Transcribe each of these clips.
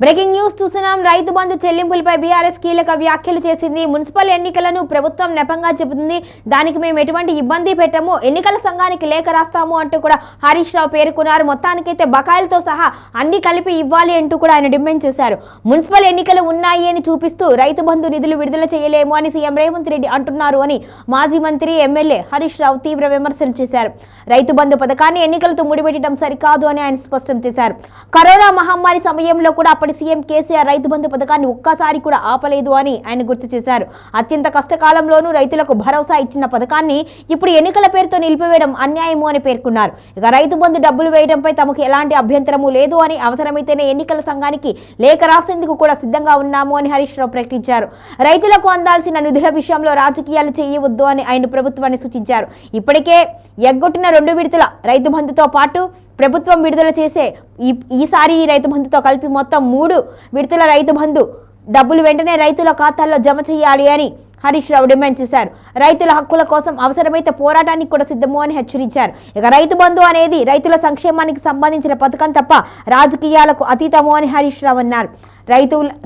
Breaking news చూస్తున్నాం. Rythu Bandhu చెల్లింపులపై BRS కీలక వ్యాఖ్యలు చేసింది. మున్సిపల్ ఎన్నికలను ప్రభుత్వం నెపంగా చెబుతుంది. దానికి మేము ఎటువంటి ఇబ్బంది పెట్టము, ఎన్నికల సంఘానికి లేఖ రాస్తాము అంటూ కూడా హరీష్ రావు పేర్కొన్నారు. మొత్తానికైతే బకాయిలతో సహా అన్ని కలిపి ఇవ్వాలి అంటూ కూడా ఆయన డిమాండ్ చేశారు. మున్సిపల్ ఎన్నికలు ఉన్నాయి అని చూపిస్తూ రైతు బంధు నిధులు విడుదల చేయలేము అని సీఎం రేవంత్ రెడ్డి అంటున్నారు అని మాజీ మంత్రి ఎమ్మెల్యే హరీష్ రావు తీవ్ర విమర్శలు చేశారు. రైతు బంధు పథకాన్ని ఎన్నికలతో ముడిపెట్టడం సరికాదు అని ఆయన స్పష్టం చేశారు. కరోనా మహమ్మారి సమయంలో కూడా అప్పటి సీఎం కేసీఆర్ రైతు బంధు పథకాన్ని ఒక్కసారి కూడా ఆపలేదు అని ఆయన గుర్తు చేశారు. అత్యంత కష్టకాలంలోనూ రైతులకు భరోసా ఇచ్చిన పథకాన్ని ఇప్పుడు ఎన్నికల పేరుతో నిలిపివేయడం అన్యాయము అని పేర్కొన్నారు. ఇక రైతు బంధు డబ్బులు వేయడంపై తమకు ఎలాంటి అభ్యంతరము లేదు అని, అవసరమైతేనే ఎన్నికల సంఘానికి లేఖ రాసేందుకు కూడా సిద్ధంగా ఉన్నాము అని హరీష్ రావు ప్రకటించారు. రైతులకు అందాల్సిన నిధుల విషయంలో రాజకీయాలు చేయవద్దు అని ఆయన ప్రభుత్వాన్ని సూచించారు. ఇప్పటికే ఎగ్గొట్టిన 2 విడతల రైతు బంధుతో పాటు ప్రభుత్వం విడుదల చేసే ఈసారి రైతు బంధుతో కలిపి మొత్తం 3 విడతల రైతు బంధు డబ్బులు వెంటనే రైతుల ఖాతాల్లో జమ చేయాలి అని హరీష్ రావు డిమాండ్ చేశారు. రైతుల హక్కుల కోసం అవసరమైతే పోరాటానికి కూడా సిద్ధము అని హెచ్చరించారు. ఇక రైతు బంధు అనేది రైతుల సంక్షేమానికి సంబంధించిన పథకం తప్ప రాజకీయాలకు అతీతము అని హరీష్ రావు అన్నారు.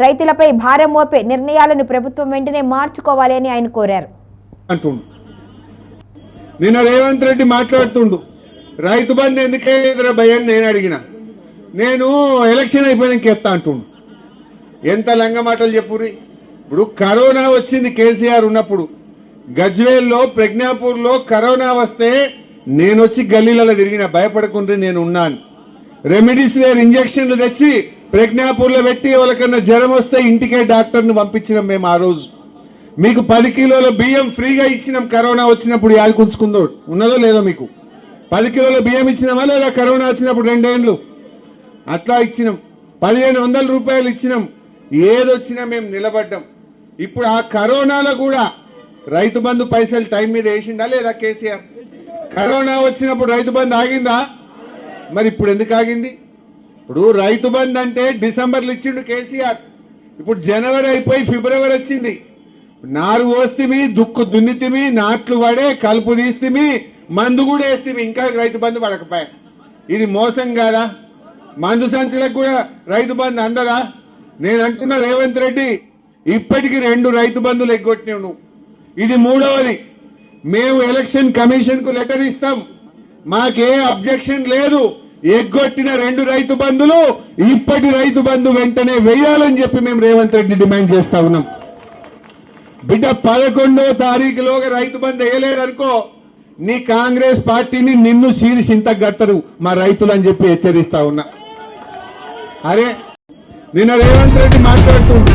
రైతులపై భారం మోపే నిర్ణయాలను ప్రభుత్వం వెంటనే మార్చుకోవాలి అని ఆయన కోరారు. నిన్న రేవంత్ రెడ్డి మాట్లాడుతుండు, రైతు బంధు ఎందుకే లేదురా భయ అని నేను అడిగిన. నేను ఎలక్షన్ అయిపోయినాక ఎత్తా అంటుండు. ఎంత లంగ మాటలు చెప్పుర్రి. ఇప్పుడు కరోనా వచ్చింది కేసీఆర్ ఉన్నప్పుడు, గజ్వేల్లో ప్రజ్ఞాపూర్లో కరోనా వస్తే నేను వచ్చి గల్లీలలో తిరిగిన, భయపడకుండా నేను ఉన్నాను. రెమిడిసివిర్ ఇంజక్షన్లు తెచ్చి ప్రజ్ఞాపూర్లో పెట్టి వాళ్ళకన్నా జ్వరం వస్తే ఇంటికే డాక్టర్ను పంపించినాం మేము. ఆ రోజు మీకు 10 కిలోల బియ్యం ఫ్రీగా ఇచ్చినాం. కరోనా వచ్చినప్పుడు యాదకుంచుకుందో ఉన్నదో లేదో, మీకు 10 కిలోల బియ్యం ఇచ్చినామా లేదా? కరోనా వచ్చినప్పుడు 2 ఏళ్ళు అట్లా ఇచ్చినాం. 1500 రూపాయలు ఇచ్చినాం. ఏదొచ్చినా మేము నిలబడ్డాం. ఇప్పుడు ఆ కరోనాలో కూడా రైతు బంధు పైసలు టైం మీద వేసిండా లేదా కేసీఆర్? కరోనా వచ్చినప్పుడు రైతు బంధు ఆగిందా? మరి ఇప్పుడు ఎందుకు ఆగింది? ఇప్పుడు రైతు బంధు అంటే డిసెంబర్లో ఇచ్చిండు కేసీఆర్. ఇప్పుడు జనవరి అయిపోయి ఫిబ్రవరి వచ్చింది. నారు పోస్తిమి, దుక్కు దున్నితిమి, నాట్లు పడే, కలుపు తీస్తిమి, మందు కూడా వేస్తిమి, ఇంకా రైతు బంధు పడకపోయా. ఇది మోసం కాదా? మందు సంచులకు కూడా రైతు బంధు అందదా? నేను అంటున్నా రేవంత్ రెడ్డి, ఇప్పటికి 2 రైతు బంధులు ఎగ్గొట్టినావు నువ్వు. ఇది 3వది. మేము ఎలక్షన్ కమిషన్ కు లెటర్ ఇస్తాం, మాకే అబ్జెక్షన్ లేదు. ఎగ్గొట్టిన 2 రైతు బంధులు ఇప్పటి రైతు బంధు వెంటనే వేయాలని చెప్పి మేము రేవంత్ రెడ్డి డిమాండ్ చేస్తా ఉన్నాం. బిడ్డ 11వ తారీఖులోగా రైతు బంధు వేయలేదనుకో, నీ కాంగ్రెస్ పార్టీని నిన్ను శీర్షింత గట్టరు మా రైతులు అని చెప్పి హెచ్చరిస్తా ఉన్నా. అరే నిన్న రేవంత్ రెడ్డి మాట్లాడుతుంది